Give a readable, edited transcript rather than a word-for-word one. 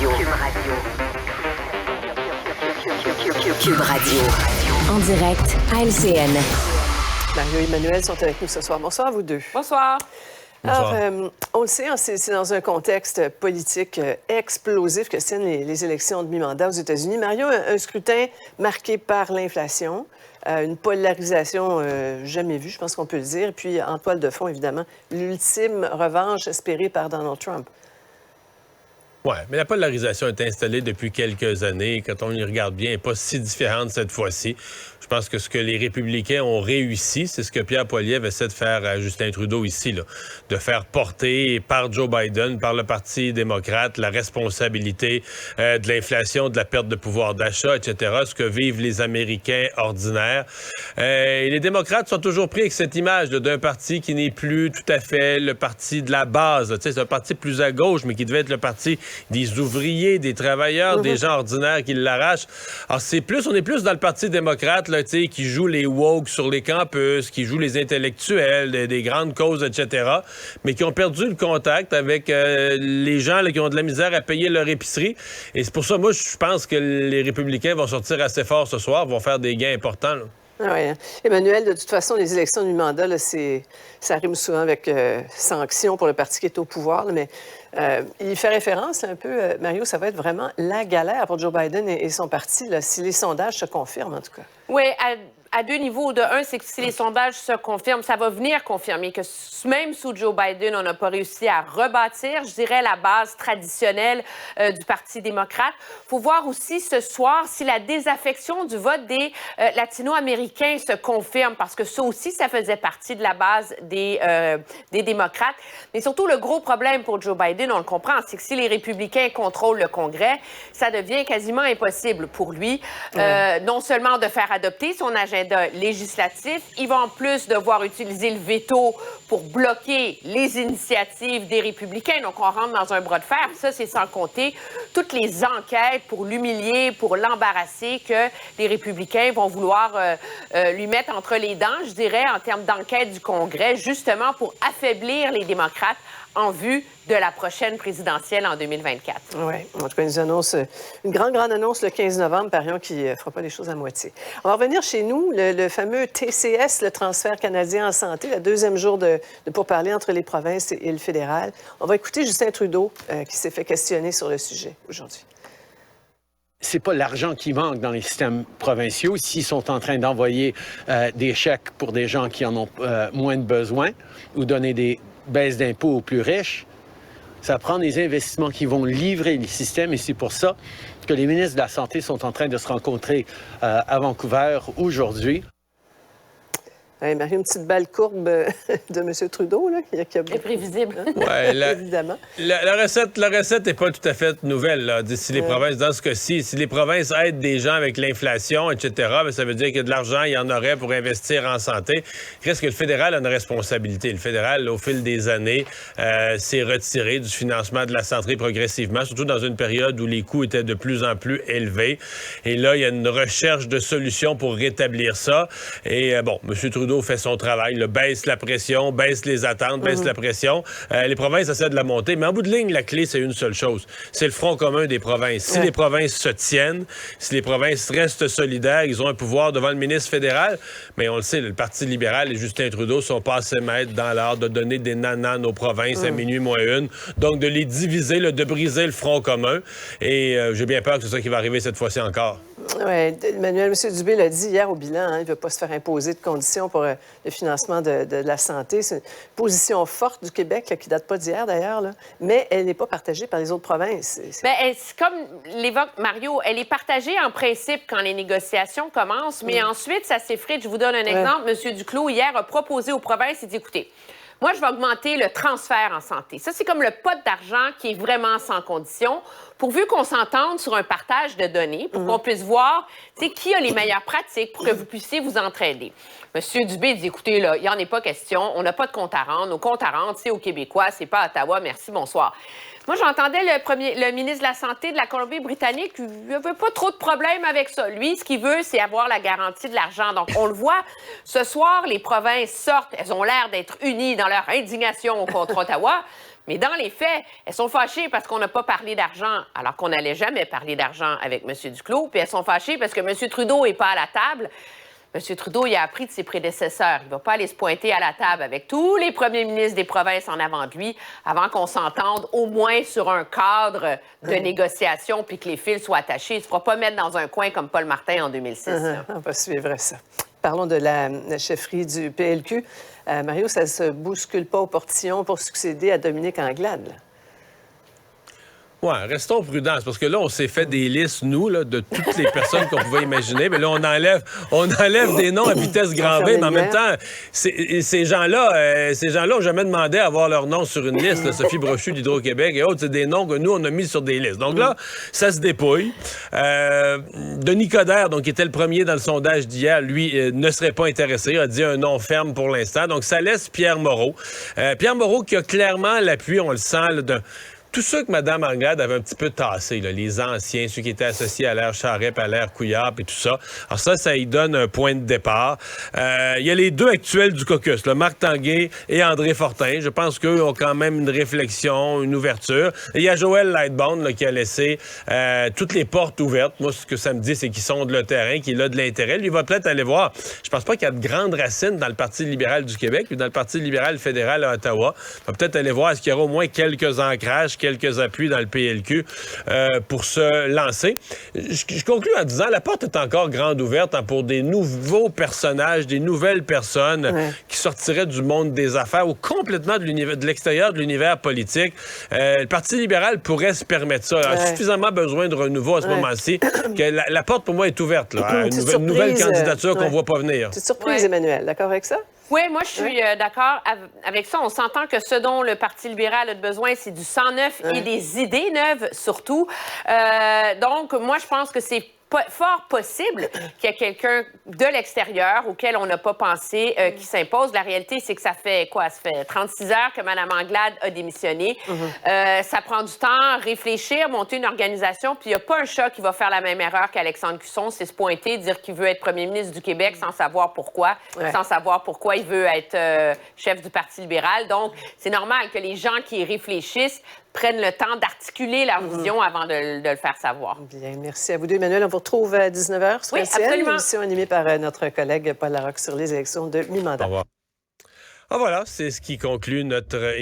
Radio. Cube Radio. En direct à LCN. Mario et Emmanuel sont avec nous ce soir. Bonsoir à vous deux. Bonsoir. Alors, on le sait, c'est dans un contexte politique explosif que tiennent les élections de mi-mandat aux États-Unis. Mario, un scrutin marqué par l'inflation, une polarisation jamais vue, je pense qu'on peut le dire. Et puis, en toile de fond, évidemment, l'ultime revanche espérée par Donald Trump. Oui, mais la polarisation est installée depuis quelques années. Quand on y regarde bien, elle n'est pas si différente cette fois-ci. Je pense que ce que les républicains ont réussi, c'est ce que Pierre Poilievre essaie de faire à Justin Trudeau ici, là, de faire porter par Joe Biden, par le Parti démocrate, la responsabilité de l'inflation, de la perte de pouvoir d'achat, etc., ce que vivent les Américains ordinaires. Et les démocrates sont toujours pris avec cette image d'un parti qui n'est plus tout à fait le parti de la base. C'est un parti plus à gauche, mais qui devait être le parti des ouvriers, des travailleurs, des gens ordinaires qui l'arrachent. Alors, on est plus dans le Parti démocrate, là, qui joue les woke sur les campus, qui joue les intellectuels, des grandes causes, etc., mais qui ont perdu le contact avec les gens là, qui ont de la misère à payer leur épicerie. Et c'est pour ça, moi, je pense que les républicains vont sortir assez fort ce soir, vont faire des gains importants. Là. Oui. Emmanuel, de toute façon, les élections du mandat, là, ça rime souvent avec sanction pour le parti qui est au pouvoir. Là, mais il fait référence un peu, Mario, ça va être vraiment la galère pour Joe Biden et son parti, là, si les sondages se confirment, en tout cas. Oui, à deux niveaux. De un, c'est que si les sondages se confirment, ça va venir confirmer que même sous Joe Biden, on n'a pas réussi à rebâtir, je dirais, la base traditionnelle du Parti démocrate. Il faut voir aussi ce soir si la désaffection du vote des latino-américains se confirme, parce que ça aussi, ça faisait partie de la base des démocrates. Mais surtout, le gros problème pour Joe Biden, on le comprend, c'est que si les républicains contrôlent le Congrès, ça devient quasiment impossible pour lui, non seulement de faire adopter son agenda législatif, il va en plus devoir utiliser le veto pour bloquer les initiatives des républicains. Donc, on rentre dans un bras de fer. Ça, c'est sans compter toutes les enquêtes pour l'humilier, pour l'embarrasser que les républicains vont vouloir lui mettre entre les dents, je dirais, en termes d'enquête du Congrès, justement pour affaiblir les démocrates en vue de la prochaine présidentielle en 2024. Oui, en tout cas, une grande annonce le 15 novembre, parions qu'il ne fera pas les choses à moitié. On va revenir chez nous, le fameux TCS, le transfert canadien en santé, le deuxième jour de pourparlers entre les provinces et le fédéral. On va écouter Justin Trudeau qui s'est fait questionner sur le sujet aujourd'hui. C'est pas l'argent qui manque dans les systèmes provinciaux. S'ils sont en train d'envoyer des chèques pour des gens qui en ont moins de besoin ou donner des baisses d'impôts aux plus riches, ça prend des investissements qui vont livrer les systèmes et c'est pour ça que les ministres de la Santé sont en train de se rencontrer à Vancouver aujourd'hui. Oui, Marie, une petite balle courbe de M. Trudeau, là, qui a... Imprévisible. Oui, évidemment. La recette n'est pas tout à fait nouvelle. Là. Si les provinces, dans ce cas-ci, si les provinces aident des gens avec l'inflation, etc., bien, ça veut dire que de l'argent, il y en aurait pour investir en santé. Reste que le fédéral a une responsabilité. Le fédéral, au fil des années, s'est retiré du financement de la santé progressivement, surtout dans une période où les coûts étaient de plus en plus élevés. Et là, il y a une recherche de solutions pour rétablir ça. Et bon, M. Trudeau fait son travail, là, baisse la pression, baisse les attentes, baisse la pression. Les provinces essaient de la monter, mais en bout de ligne, la clé, c'est une seule chose. C'est le front commun des provinces. Si les provinces se tiennent, si les provinces restent solidaires, ils ont un pouvoir devant le ministre fédéral, mais on le sait, le Parti libéral et Justin Trudeau sont pas assez maîtres dans l'art de donner des nananes aux provinces à minuit moins une, donc de les diviser, là, de briser le front commun. Et j'ai bien peur que c'est ça qui va arriver cette fois-ci encore. Oui, Emmanuel, M. Dubé l'a dit hier au bilan, il ne veut pas se faire imposer de conditions pour le financement de la santé. C'est une position forte du Québec, là, qui ne date pas d'hier d'ailleurs, là, mais elle n'est pas partagée par les autres provinces. Bien, c'est comme l'évoque Mario, elle est partagée en principe quand les négociations commencent, mais ensuite, ça s'effrite. Je vous donne un exemple. M. Duclos, hier, a proposé aux provinces, il dit, écoutez, moi, je vais augmenter le transfert en santé. Ça, c'est comme le pot d'argent qui est vraiment sans condition, pourvu qu'on s'entende sur un partage de données, pour qu'on puisse voir qui a les meilleures pratiques pour que vous puissiez vous entraider. M. Dubé dit, écoutez, là, il n'y en est pas question, on n'a pas de compte à rendre. Nos comptes à rendre, c'est aux Québécois, c'est pas à Ottawa, merci, bonsoir. Moi, j'entendais le ministre de la Santé de la Colombie-Britannique, il n'avait pas trop de problème avec ça. Lui, ce qu'il veut, c'est avoir la garantie de l'argent. Donc, on le voit, ce soir, les provinces sortent, elles ont l'air d'être unies dans leur indignation contre Ottawa, Mais dans les faits, elles sont fâchées parce qu'on n'a pas parlé d'argent, alors qu'on n'allait jamais parler d'argent avec M. Duclos. Puis elles sont fâchées parce que M. Trudeau n'est pas à la table. M. Trudeau, il a appris de ses prédécesseurs. Il ne va pas aller se pointer à la table avec tous les premiers ministres des provinces en avant de lui avant qu'on s'entende au moins sur un cadre de négociation puis que les fils soient attachés. Il ne se fera pas mettre dans un coin comme Paul Martin en 2006. On va suivre ça. Parlons de la chefferie du PLQ. Mario, ça ne se bouscule pas au portillon pour succéder à Dominique Anglade, là. Ouais, restons prudents, parce que là, on s'est fait des listes, nous, là, de toutes les personnes qu'on pouvait imaginer. Mais là, on enlève des noms à vitesse grand V, mais en même temps, ces gens-là n'ont jamais demandé à avoir leur nom sur une liste. Là. Sophie Brochu d'Hydro-Québec et autres, c'est des noms que nous, on a mis sur des listes. Donc là, ça se dépouille. Denis Coderre, donc, qui était le premier dans le sondage d'hier, lui, ne serait pas intéressé, a dit un nom ferme pour l'instant. Donc, ça laisse Pierre Moreau. Pierre Moreau qui a clairement l'appui, on le sent, là, d'un... Tous ceux que Mme Anglade avait un petit peu tassés, là, les anciens, ceux qui étaient associés à l'ère Charest, à l'ère Couillard et tout ça. Alors ça y donne un point de départ. Il y a les deux actuels du caucus, là, Marc Tanguay et André Fortin. Je pense qu'eux ont quand même une réflexion, une ouverture. Et il y a Joël Lightbound là, qui a laissé toutes les portes ouvertes. Moi, ce que ça me dit, c'est qu'ils sondent le terrain, qu'il a de l'intérêt. Lui, il va peut-être aller voir. Je pense pas qu'il y a de grandes racines dans le Parti libéral du Québec puis dans le Parti libéral fédéral à Ottawa. Il va peut-être aller voir est-ce qu'il y aura au moins quelques ancrages, quelques appuis dans le PLQ pour se lancer. Je conclue en disant la porte est encore grande ouverte pour des nouveaux personnages, des nouvelles personnes qui sortiraient du monde des affaires ou complètement de l'extérieur de l'univers politique. Le Parti libéral pourrait se permettre ça. Il a suffisamment besoin de renouveau à ce moment-ci que la porte, pour moi, est ouverte là, à une nouvelle candidature qu'on ne voit pas venir. Petite surprise, Emmanuel. D'accord avec ça? Oui, moi, je suis d'accord avec ça. On s'entend que ce dont le Parti libéral a besoin, c'est du sang neuf et des idées neuves, surtout. Donc, moi, je pense que c'est fort possible qu'il y ait quelqu'un de l'extérieur auquel on n'a pas pensé qui s'impose. La réalité, c'est que ça fait quoi? Ça fait 36 heures que Mme Anglade a démissionné. Ça prend du temps, réfléchir, monter une organisation, puis il n'y a pas un chat qui va faire la même erreur qu'Alexandre Cusson, c'est se pointer, dire qu'il veut être premier ministre du Québec sans savoir pourquoi, sans savoir pourquoi il veut être chef du Parti libéral. Donc, c'est normal que les gens qui réfléchissent prennent le temps d'articuler leur vision avant de le faire savoir. Bien, merci à vous deux. Emmanuel, on vous retrouve à 19h sur LCN, absolument. Une émission animée par notre collègue Paul Larocque sur les élections de mi-mandat. Au revoir. Ah, voilà, c'est ce qui conclut notre